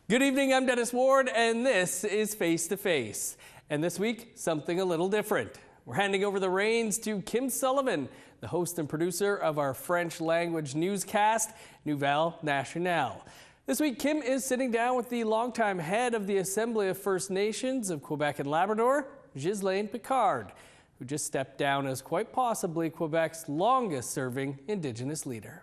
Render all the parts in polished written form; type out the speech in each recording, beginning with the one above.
Good evening, I'm Dennis Ward, and this is Face to Face. And this week, something a little different. We're handing over the reins to Kim Sullivan, the host and producer of our French language newscast, Nouvelle Nationale. This week, Kim is sitting down with the longtime head of the Assembly of First Nations of Quebec and Labrador, Ghislaine Picard, who just stepped down as quite possibly Quebec's longest-serving Indigenous leader.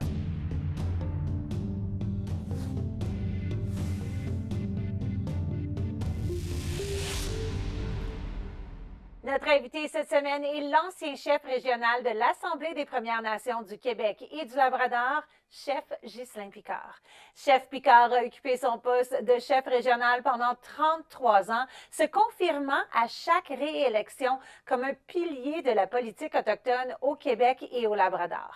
Notre invité cette semaine est l'ancien chef régional de l'Assemblée des Premières Nations du Québec et du Labrador, chef Ghislain Picard. Chef Picard a occupé son poste de chef régional pendant 33 ans, se confirmant à chaque réélection comme un pilier de la politique autochtone au Québec et au Labrador.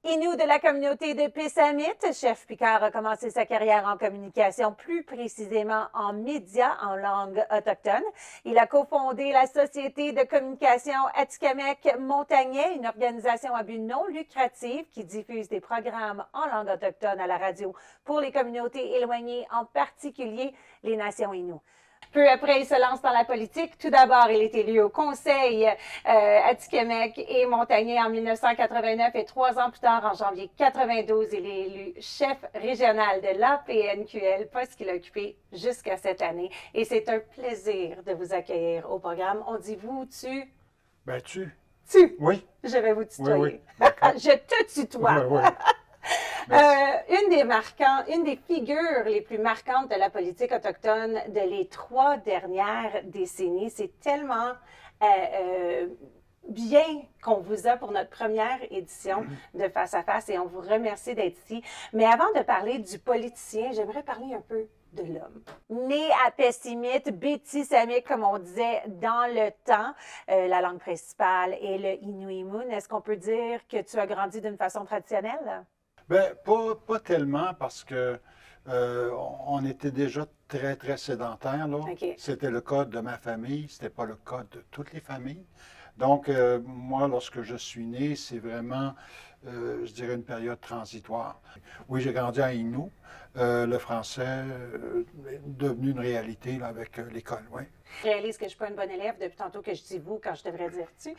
Inou de la communauté de Pessamit, chef Picard a commencé sa carrière en communication, plus précisément en médias en langue autochtone. Il a cofondé la Société de communication Atikamekw-Montagnais, une organisation à but non lucratif qui diffuse des programmes en langue autochtone à la radio pour les communautés éloignées, en particulier les nations Inou. Peu après, il se lance dans la politique. Tout d'abord, il est élu au Conseil Atikamekw et Montagnais en 1989 et 3 ans plus tard, en janvier 92, il est élu chef régional de l'APNQL, poste qu'il a occupé jusqu'à cette année. Et c'est un plaisir de vous accueillir au programme. On dit vous, tu? Ben, tu. Tu? Oui. Je vais vous tutoyer. Oui, oui. Je te tutoie. Oui, oui. Une des figures les plus marquantes de la politique autochtone de les 3 dernières décennies. C'est tellement bien qu'on vous a pour notre première édition de Face à Face et on vous remercie d'être ici. Mais avant de parler du politicien, j'aimerais parler un peu de l'homme. Né à Pessimit, Bétisamique, comme on disait dans le temps, la langue principale est le Inuimun. Est-ce qu'on peut dire que tu as grandi d'une façon traditionnelle? Ben, pas tellement parce que on était déjà très sédentaires, là. Okay. C'était le cas de ma famille, c'était pas le cas de toutes les familles. Donc, moi, lorsque je suis né, c'est vraiment, je dirais, une période transitoire. Oui, j'ai grandi à Inou. Le français est devenu une réalité là, avec l'école, oui. Je réalise que je ne suis pas une bonne élève depuis tantôt que je dis vous quand je devrais dire tu. Ouais.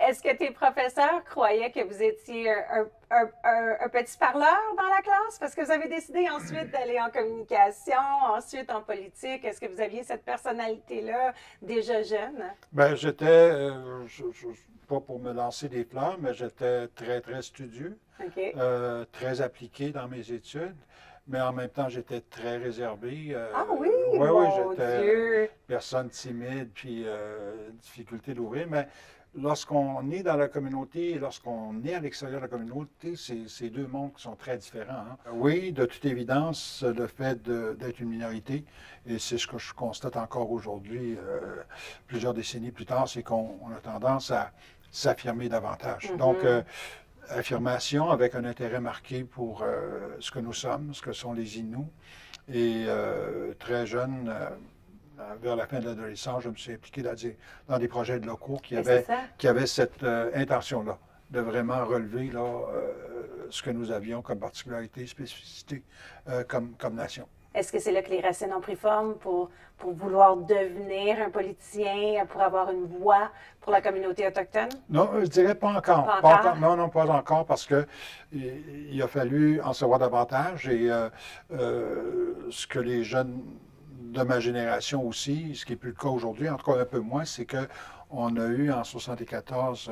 Est-ce que tes professeurs croyaient que vous étiez un petit parleur dans la classe? Parce que vous avez décidé ensuite d'aller en communication, ensuite en politique. Est-ce que vous aviez cette personnalité-là déjà jeune? Bien, j'étais, pas pour me lancer des fleurs, mais j'étais très studieux, Okay. très appliqué dans mes études. Mais en même temps, j'étais très réservé. Ah oui? Oui, Mon j'étais Dieu! personne timide, puis difficulté d'ouvrir. Mais lorsqu'on est dans la communauté et lorsqu'on est à l'extérieur de la communauté, c'est 2 mondes qui sont très différents. Hein. Oui, de toute évidence, le fait d'être une minorité, et c'est ce que je constate encore aujourd'hui, plusieurs décennies plus tard, c'est qu'on a tendance à s'affirmer davantage. Donc, affirmation avec un intérêt marqué pour ce que nous sommes, ce que sont les Inuits. Et très jeune, vers la fin de l'adolescence, je me suis impliqué dans des projets locaux qui avaient cette intention-là, de vraiment relever là, ce que nous avions comme particularité, spécificité comme nation. Est-ce que c'est là que les racines ont pris forme pour vouloir devenir un politicien, pour avoir une voix pour la communauté autochtone? Non, je dirais pas encore. Pas encore? Non, pas encore, parce que il a fallu en savoir davantage et ce que les jeunes de ma génération aussi, ce qui n'est plus le cas aujourd'hui, en tout cas un peu moins, c'est qu'on a eu en 1974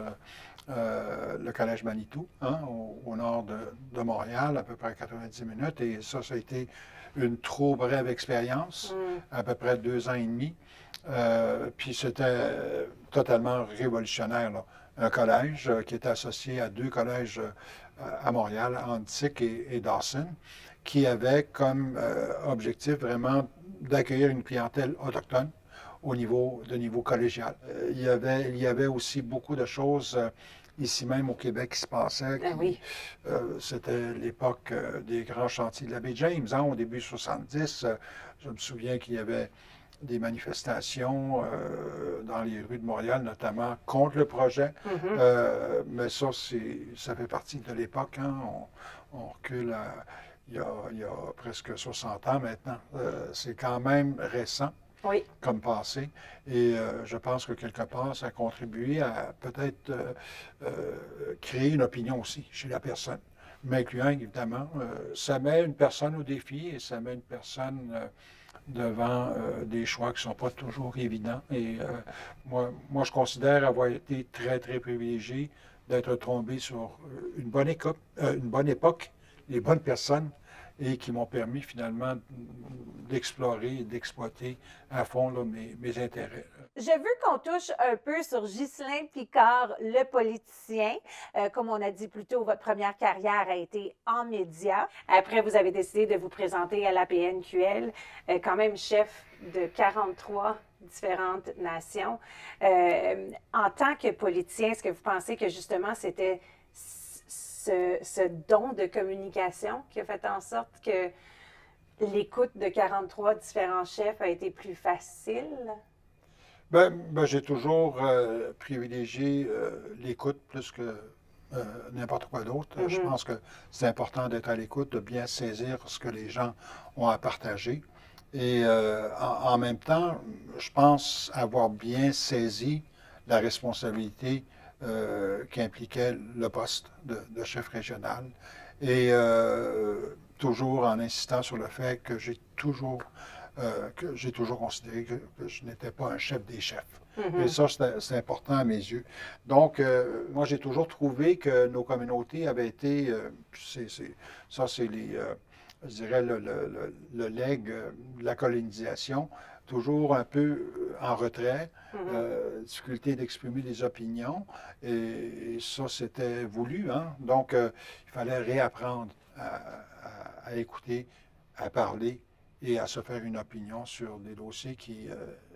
le collège Manitou, hein, au nord de Montréal, à peu près 90 minutes, et ça a été une trop brève expérience, à peu près 2 ans et demi. Puis c'était totalement révolutionnaire, là. Un collège qui était associé à 2 collèges à Montréal, Antique et Dawson, qui avait comme objectif vraiment d'accueillir une clientèle autochtone au niveau collégial. Il y avait aussi beaucoup de choses ici même au Québec qui se passaient. Oui. C'était l'époque des grands chantiers de la baie James, hein, au début 70. Je me souviens qu'il y avait des manifestations dans les rues de Montréal, notamment contre le projet. Mais ça fait partie de l'époque. Hein, on recule il y a presque 60 ans maintenant. C'est quand même récent Oui. comme passé. Et je pense que quelque part, ça a contribué à peut-être créer une opinion aussi chez la personne, m'incluant évidemment. Ça met une personne au défi et ça met une personne devant des choix qui ne sont pas toujours évidents. Et moi, je considère avoir été très, très privilégié d'être tombé sur une bonne époque, les bonnes personnes, et qui m'ont permis finalement d'explorer et d'exploiter à fond là, mes intérêts. Je veux qu'on touche un peu sur Ghislain Picard, le politicien. Comme on a dit plus tôt, votre première carrière a été en médias. Après, vous avez décidé de vous présenter à l'APNQL, quand même chef de 43 différentes nations. En tant que politicien, est-ce que vous pensez que justement c'était ce don de communication qui a fait en sorte que l'écoute de 43 différents chefs a été plus facile? J'ai toujours privilégié l'écoute plus que n'importe quoi d'autre. Je pense que c'est important d'être à l'écoute, de bien saisir ce que les gens ont à partager. Et en même temps, je pense avoir bien saisi la responsabilité qui impliquait le poste de chef régional. Et toujours en insistant sur le fait que j'ai toujours considéré que je n'étais pas un chef des chefs. Et ça, c'est important à mes yeux. Donc, moi, j'ai toujours trouvé que nos communautés avaient été, ça, c'est je dirais, le legs de la colonisation, toujours un peu en retrait, difficulté d'exprimer des opinions, et ça, c'était voulu, hein? Donc, il fallait réapprendre à écouter, à parler, et à se faire une opinion sur des dossiers qui,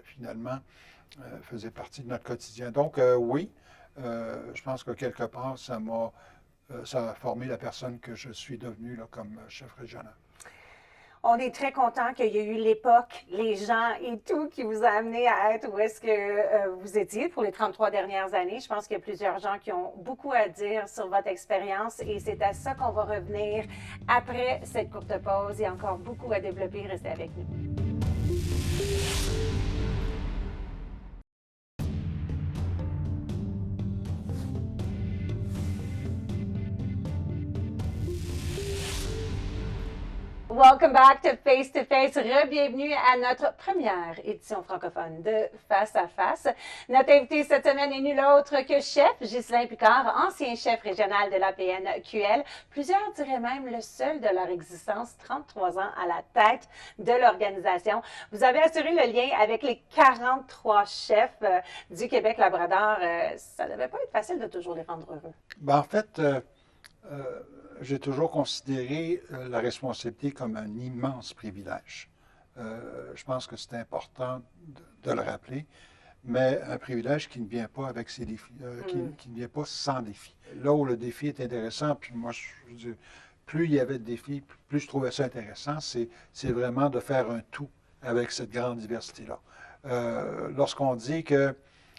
finalement, faisaient partie de notre quotidien. Donc, oui, je pense que quelque part, ça a formé la personne que je suis devenu là, comme chef régional. On est très content qu'il y ait eu l'époque, les gens et tout qui vous a amené à être où est-ce que vous étiez pour les 33 dernières années. Je pense qu'il y a plusieurs gens qui ont beaucoup à dire sur votre expérience et c'est à ça qu'on va revenir après cette courte pause. Il y a encore beaucoup à développer. Restez avec nous. Welcome back to Face to Face. Re-bienvenue à notre première édition francophone de Face à Face. Notre invité cette semaine est nul autre que chef Ghislain Picard, ancien chef régional de l'APNQL. Plusieurs diraient même le seul de leur existence, 33 ans à la tête de l'organisation. Vous avez assuré le lien avec les 43 chefs du Québec-Labrador. Ça ne devait pas être facile de toujours les rendre heureux. En fait, j'ai toujours considéré la responsabilité comme un immense privilège. Je pense que c'est important de le rappeler, mais un privilège qui ne vient pas avec ses défis, qui ne vient pas sans défi. Là où le défi est intéressant, puis moi, je veux dire, plus il y avait de défis, plus je trouvais ça intéressant, c'est vraiment de faire un tout avec cette grande diversité-là. Lorsqu'on dit que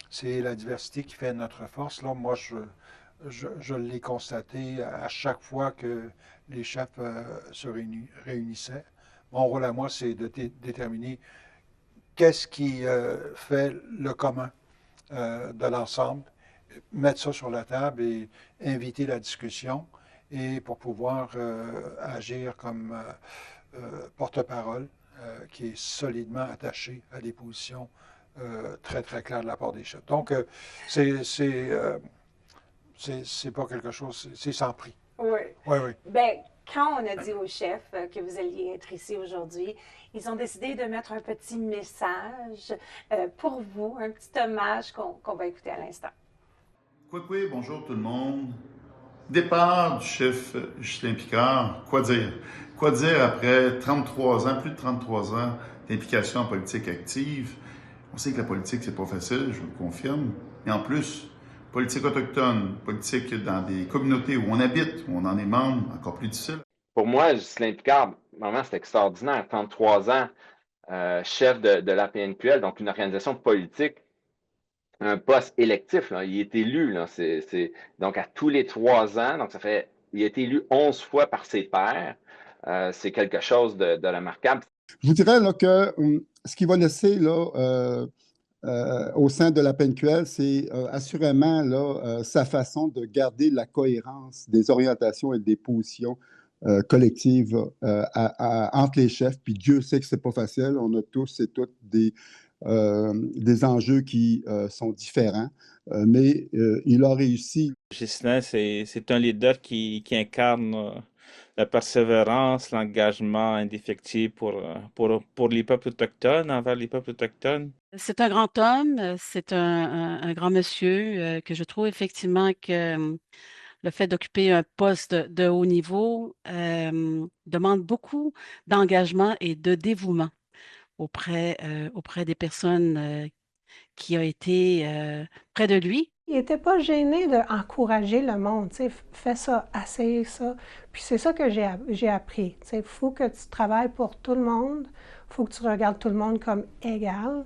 c'est la diversité qui fait notre force, là, moi, je l'ai constaté à chaque fois que les chefs se réunissaient. Mon rôle à moi, c'est de déterminer qu'est-ce qui fait le commun de l'ensemble, mettre ça sur la table et inviter la discussion et pour pouvoir agir comme porte-parole qui est solidement attaché à des positions très, très claires de la part des chefs. Donc, c'est pas quelque chose, c'est sans prix. Oui. Oui, oui. Bien, quand on a dit aux chefs que vous alliez être ici aujourd'hui, ils ont décidé de mettre un petit message pour vous, un petit hommage qu'on va écouter à l'instant. Quoi, bonjour tout le monde. Départ du chef Ghislain Picard, quoi dire? Quoi dire après 33 ans, plus de 33 ans d'implication en politique active? On sait que la politique, c'est pas facile, je vous le confirme. Mais en plus, politique autochtone, politique dans des communautés où on habite, où on en est membre, encore plus difficile. Pour moi, Ghislain Picard, vraiment, c'est extraordinaire. 33 ans, chef de l'APNQL, donc une organisation politique, un poste électif. Là. Il est élu, là, donc à tous les 3 ans. Donc il a été élu 11 fois par ses pairs. c'est quelque chose de remarquable. Je vous dirais là, que ce qui va laisser là, au sein de la PNQL, c'est assurément là, sa façon de garder la cohérence des orientations et des positions collectives entre les chefs. Puis Dieu sait que c'est pas facile. On a tous et toutes des enjeux qui sont différents, mais il a réussi. Ghislain, c'est un leader qui incarne la persévérance, l'engagement indéfectible pour les peuples autochtones, envers les peuples autochtones. C'est un grand homme, c'est un grand monsieur que je trouve effectivement que le fait d'occuper un poste de haut niveau demande beaucoup d'engagement et de dévouement auprès des personnes qui ont été près de lui. Il n'était pas gêné d'encourager le monde, tu sais, fais ça, essaye ça. Puis c'est ça que j'ai appris, tu sais, il faut que tu travailles pour tout le monde, il faut que tu regardes tout le monde comme égal,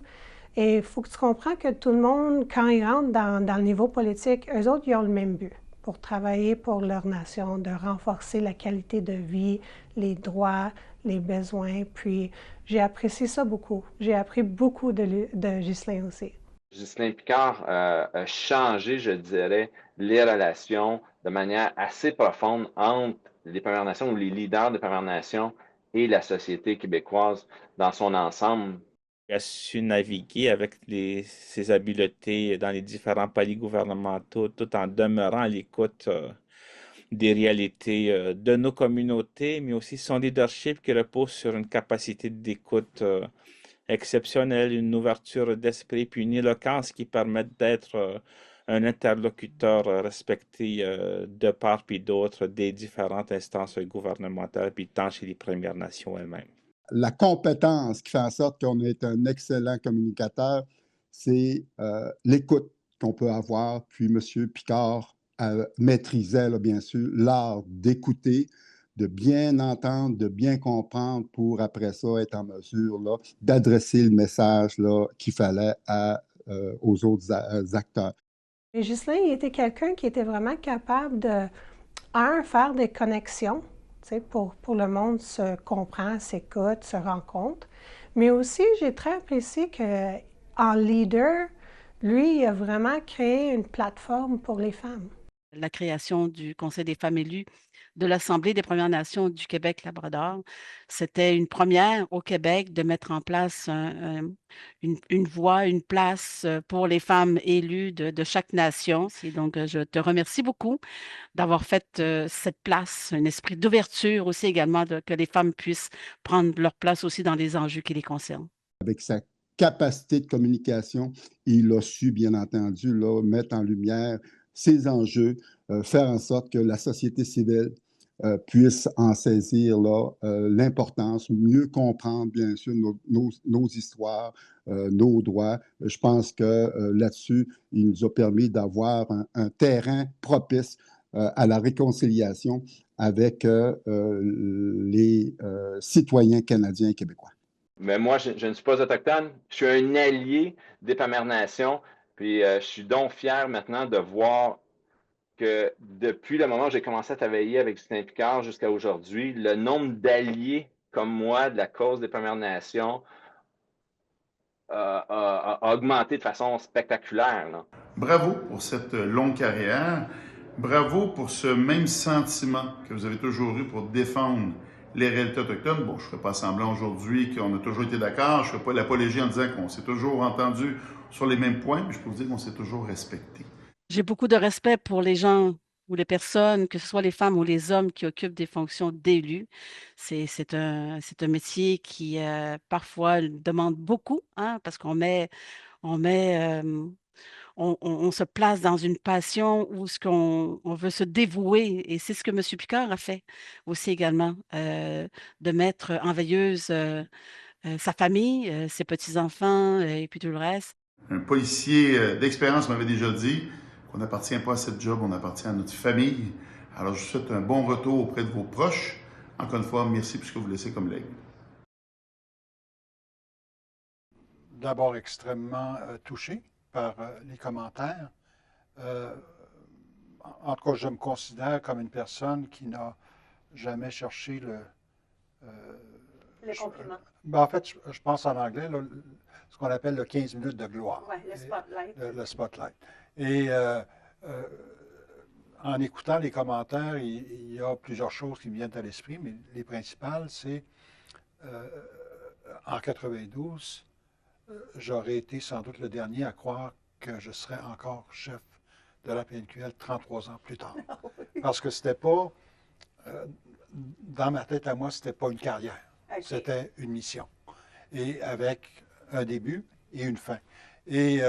et il faut que tu comprends que tout le monde, quand ils rentrent dans le niveau politique, eux autres, ils ont le même but, pour travailler pour leur nation, de renforcer la qualité de vie, les droits, les besoins, puis j'ai apprécié ça beaucoup. J'ai appris beaucoup de Ghislain aussi. Ghislain Picard a changé, je dirais, les relations de manière assez profonde entre les Premières Nations ou les leaders des Premières Nations et la société québécoise dans son ensemble. Il a su naviguer avec ses habiletés dans les différents paliers gouvernementaux tout en demeurant à l'écoute des réalités de nos communautés, mais aussi son leadership qui repose sur une capacité d'écoute exceptionnelle, une ouverture d'esprit, puis une éloquence qui permettent d'être un interlocuteur respecté de part puis d'autre des différentes instances gouvernementales, puis tant chez les Premières Nations elles-mêmes. La compétence qui fait en sorte qu'on est un excellent communicateur, c'est l'écoute qu'on peut avoir. Puis M. Picard maîtrisait, là, bien sûr, l'art d'écouter, de bien entendre, de bien comprendre pour, après ça, être en mesure là, d'adresser le message là, qu'il fallait aux autres acteurs. Et Ghislain, il était quelqu'un qui était vraiment capable de, faire des connexions, tu sais, pour le monde se comprend, s'écoute, se rencontre. Mais aussi, j'ai très apprécié qu'en leader, lui, il a vraiment créé une plateforme pour les femmes. La création du Conseil des femmes élues de l'Assemblée des Premières Nations du Québec-Labrador, c'était une première au Québec de mettre en place une voie, une place pour les femmes élues de chaque nation. Et donc, je te remercie beaucoup d'avoir fait cette place, un esprit d'ouverture aussi également, que les femmes puissent prendre leur place aussi dans les enjeux qui les concernent. Avec sa capacité de communication, il a su, bien entendu, là, mettre en lumière ces enjeux, faire en sorte que la société civile puisse en saisir l'importance, mieux comprendre, bien sûr, nos histoires, nos droits. Je pense que là-dessus, il nous a permis d'avoir un terrain propice à la réconciliation avec les citoyens canadiens et québécois. Mais moi, je ne suis pas autochtone. Je suis un allié des Premières Nations. Puis je suis donc fier maintenant de voir que depuis le moment où j'ai commencé à travailler avec Ghislain Picard jusqu'à aujourd'hui, le nombre d'alliés comme moi de la cause des Premières Nations a augmenté de façon spectaculaire, là. Bravo pour cette longue carrière. Bravo pour ce même sentiment que vous avez toujours eu pour défendre les réalités autochtones. Bon, je ne ferai pas semblant aujourd'hui qu'on a toujours été d'accord. Je ne ferai pas l'apologie en disant qu'on s'est toujours entendu sur les mêmes points, mais je peux vous dire qu'on s'est toujours respecté. J'ai beaucoup de respect pour les gens ou les personnes, que ce soit les femmes ou les hommes qui occupent des fonctions d'élus. C'est un métier qui parfois demande beaucoup, hein, parce qu'on se place dans une passion où on veut se dévouer, et c'est ce que M. Picard a fait aussi également, de mettre en veilleuse sa famille, ses petits-enfants et puis tout le reste. Un policier d'expérience m'avait déjà dit qu'on n'appartient pas à cette job, on appartient à notre famille. Alors, je vous souhaite un bon retour auprès de vos proches. Encore une fois, merci pour ce que vous laissez comme legs. D'abord, extrêmement touché par les commentaires. En tout cas, je me considère comme une personne qui n'a jamais cherché Le compliment. En fait, je pense en anglais, là, ce qu'on appelle le 15 minutes de gloire. Oui, le spotlight. Le spotlight. Et en écoutant les commentaires, il y a plusieurs choses qui me viennent à l'esprit, mais les principales, c'est en 92, j'aurais été sans doute le dernier à croire que je serais encore chef de la PNQL 33 ans plus tard. Parce que c'était pas, dans ma tête à moi, c'était pas une carrière. Okay. C'était une mission. Et avec un début et une fin. Et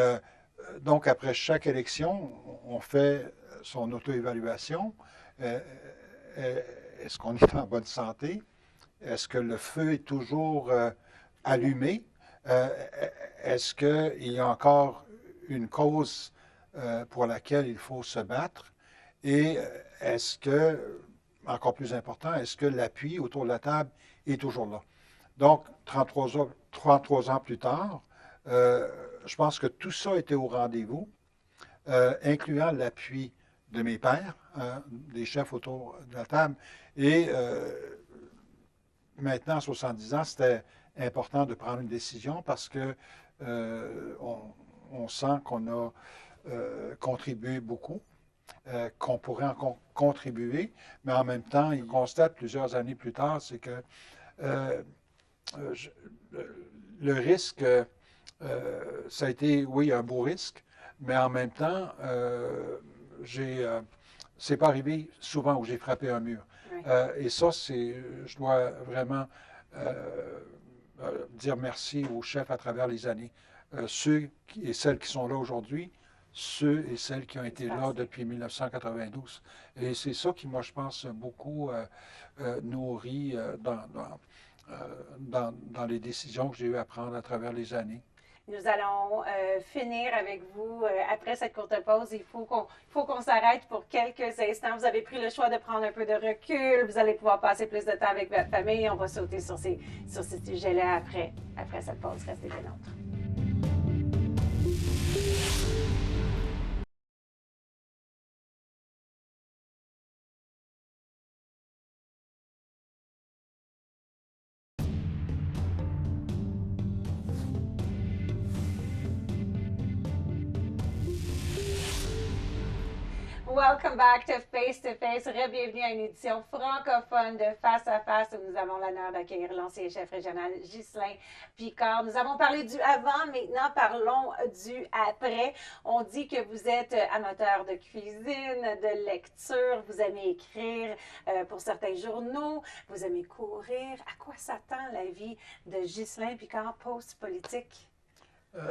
donc, après chaque élection, on fait son auto-évaluation. Est-ce qu'on est en bonne santé? Est-ce que le feu est toujours allumé? Est-ce qu'il y a encore une cause pour laquelle il faut se battre? Et est-ce que, encore plus important, est-ce que l'appui autour de la table est toujours là? Donc, 33 ans plus tard, je pense que tout ça était au rendez-vous, incluant l'appui de mes pairs, des chefs autour de la table. Et maintenant, à 70 ans, c'était important de prendre une décision parce que on sent qu'on a contribué beaucoup, qu'on pourrait en contribuer, mais en même temps, il constate plusieurs années plus tard, c'est que le risque, ça a été, oui, un beau risque, mais en même temps, c'est pas arrivé souvent où j'ai frappé un mur. Oui. Et ça, je dois vraiment dire merci aux chefs à travers les années. Ceux et celles qui sont là aujourd'hui, ceux et celles qui ont été là depuis 1992. Et c'est ça qui, moi, je pense, beaucoup nourrit dans les décisions que j'ai eu à prendre à travers les années. Nous allons finir avec vous après cette courte pause. Il faut qu'on s'arrête pour quelques instants. Vous avez pris le choix de prendre un peu de recul. Vous allez pouvoir passer plus de temps avec votre famille. On va sauter sur ces sujets-là après cette pause. Restez des nôtres. Welcome back to Face to Face. Bienvenue à une édition francophone de Face à Face où nous avons l'honneur d'accueillir l'ancien chef régional Ghislain Picard. Nous avons parlé du avant, maintenant parlons du après. On dit que vous êtes amateur de cuisine, de lecture, vous aimez écrire pour certains journaux, vous aimez courir. À quoi s'attend la vie de Ghislain Picard post-politique?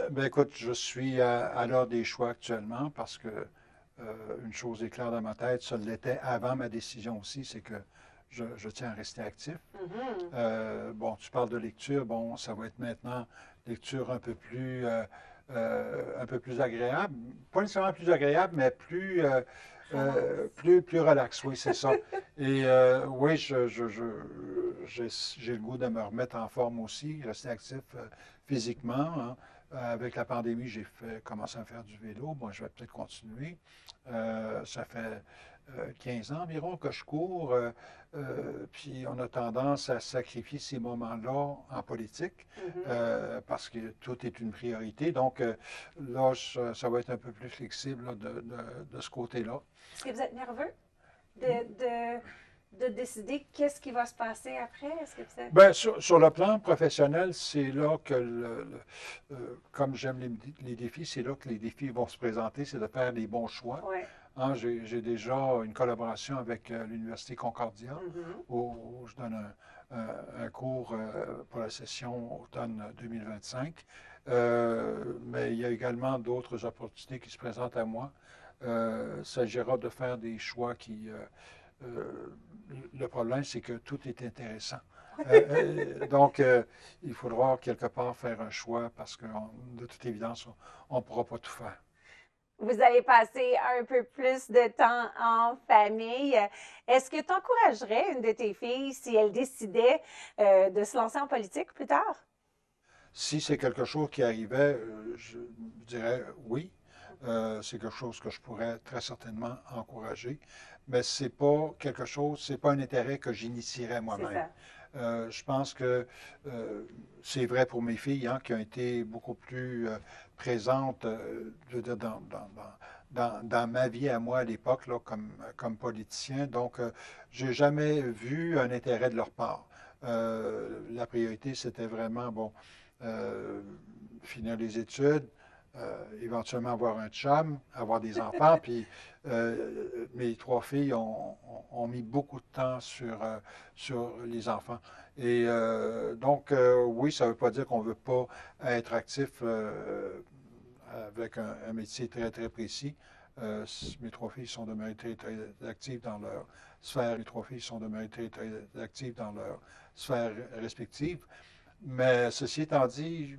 Ben écoute, je suis à l'heure des choix actuellement parce que une chose est claire dans ma tête, ça l'était avant ma décision aussi, c'est que je tiens à rester actif. Mm-hmm. Bon, tu parles de lecture, bon, ça va être maintenant lecture un peu plus agréable. Pas nécessairement plus agréable, mais plus relax, oui, c'est ça. Et oui, j'ai le goût de me remettre en forme aussi, rester actif physiquement. Hein. Avec la pandémie, j'ai commencé à faire du vélo. Bon, je vais peut-être continuer. Ça fait 15 ans environ que je cours. Puis on a tendance à sacrifier ces moments-là en politique parce que tout est une priorité. Donc là, ça va être un peu plus flexible là, de ce côté-là. Est-ce que vous êtes nerveux de décider qu'est-ce qui va se passer après? Est-ce que vous êtes... Bien, sur le plan professionnel, c'est là que, comme j'aime les défis, c'est là que les défis vont se présenter, c'est de faire les bons choix. Ouais. Hein, j'ai déjà une collaboration avec l'Université Concordia où je donne un cours pour la session automne 2025. Mais il y a également d'autres opportunités qui se présentent à moi. Il s'agira de faire des choix qui... le problème, c'est que tout est intéressant. Donc, il faudra quelque part faire un choix parce que, de toute évidence, on ne pourra pas tout faire. Vous allez passer un peu plus de temps en famille. Est-ce que tu encouragerais une de tes filles si elle décidait de se lancer en politique plus tard? Si c'est quelque chose qui arrivait, je dirais oui. C'est quelque chose que je pourrais très certainement encourager, mais c'est pas quelque chose, c'est pas un intérêt que j'initierais moi-même. Je pense que c'est vrai pour mes filles, hein, qui ont été beaucoup plus présentes je veux dire, dans ma vie à moi à l'époque, là, comme politicien. Donc, j'ai jamais vu un intérêt de leur part. La priorité, c'était vraiment, bon, finir les études, éventuellement avoir un chum, avoir des enfants. Puis mes 3 filles ont mis beaucoup de temps sur les enfants. Et donc, oui, ça ne veut pas dire qu'on ne veut pas être actif avec un métier très, très précis. Mes 3 filles sont demeurées très, très actives dans leur sphère. Les 3 filles sont demeurées très, très actives dans leur sphère respective. Mais ceci étant dit,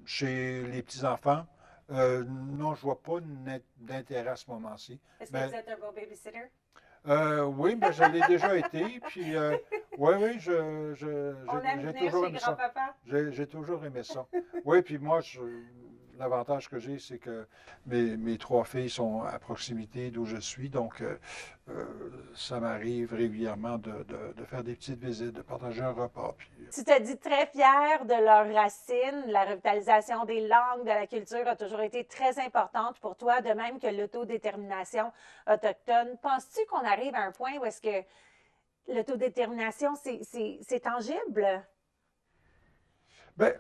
chez les petits-enfants, non, je ne vois pas d'intérêt à ce moment-ci. Est-ce que Mais, vous êtes un bon babysitter? oui, mais je l'ai déjà été. Puis, oui, On aime j'ai venir toujours chez aimé ça. grand-papa? J'ai toujours aimé ça. Oui, puis moi, l'avantage que j'ai, c'est que mes 3 filles sont à proximité d'où je suis. Donc, ça m'arrive régulièrement de faire des petites visites, de partager un repas. Puis, Tu te dis très fière de leurs racines. La revitalisation des langues, de la culture a toujours été très importante pour toi, de même que l'autodétermination autochtone. Penses-tu qu'on arrive à un point où est-ce que l'autodétermination, c'est tangible? bien,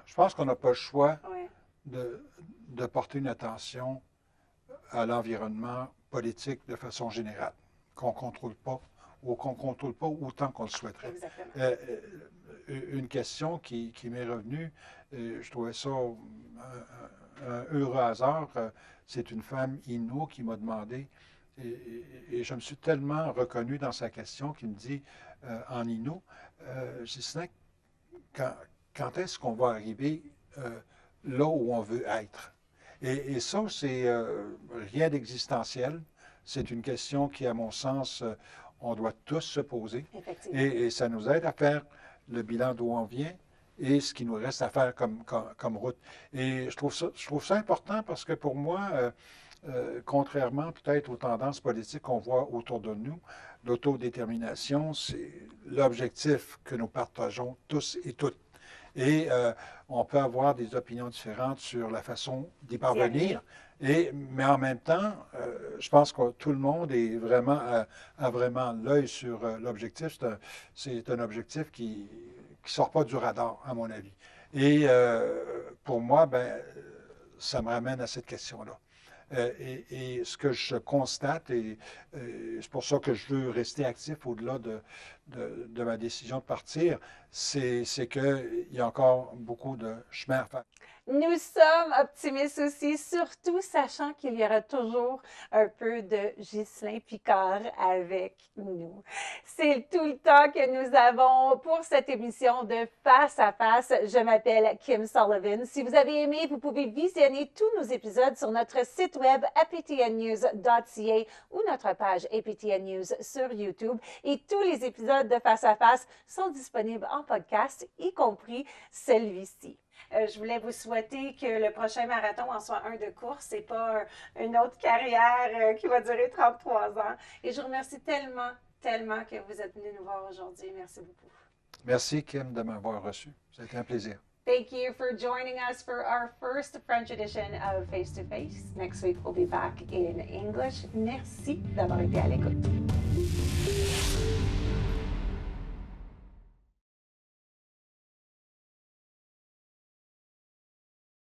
je pense qu'on n'a pas le choix Oui. de porter une attention à l'environnement politique de façon générale, qu'on ne contrôle pas ou qu'on ne contrôle pas autant qu'on le souhaiterait. Exactement. Une question qui m'est revenue, je trouvais ça un heureux hasard, c'est une femme Innu qui m'a demandé, et je me suis tellement reconnu dans sa question qui me dit en Innu, je dis, Snack, quand est-ce qu'on va arriver là où on veut être? Et ça, c'est rien d'existentiel. C'est une question qui, à mon sens, on doit tous se poser. Effectivement. Et ça nous aide à faire le bilan d'où on vient et ce qui nous reste à faire comme route. Et je trouve ça important parce que pour moi, contrairement peut-être aux tendances politiques qu'on voit autour de nous, l'autodétermination, c'est l'objectif que nous partageons tous et toutes. Et on peut avoir des opinions différentes sur la façon d'y parvenir, mais en même temps, je pense que tout le monde est vraiment, a vraiment l'œil sur l'objectif. C'est un objectif qui ne sort pas du radar, à mon avis. Et pour moi, ben, ça me ramène à cette question-là. Et ce que je constate, et c'est pour ça que je veux rester actif au-delà de ma décision de partir, c'est qu'il y a encore beaucoup de chemin à faire. Nous sommes optimistes aussi, surtout sachant qu'il y aura toujours un peu de Ghislain Picard avec nous. C'est tout le temps que nous avons pour cette émission de Face à Face. Je m'appelle Kim Sullivan. Si vous avez aimé, vous pouvez visionner tous nos épisodes sur notre site web aptnnews.ca ou notre page APTN News sur YouTube. Et tous les épisodes de Face à Face sont disponibles en podcast, y compris celui-ci. Je voulais vous souhaiter que le prochain marathon en soit un de course et pas une autre carrière qui va durer 33 ans. Et je vous remercie tellement, tellement que vous êtes venu nous voir aujourd'hui. Merci beaucoup. Merci, Kim, de m'avoir reçu. C'était un plaisir. Thank you for joining us for our first French edition of Face to Face. Next week, we'll be back in English. Merci d'avoir été à l'écoute.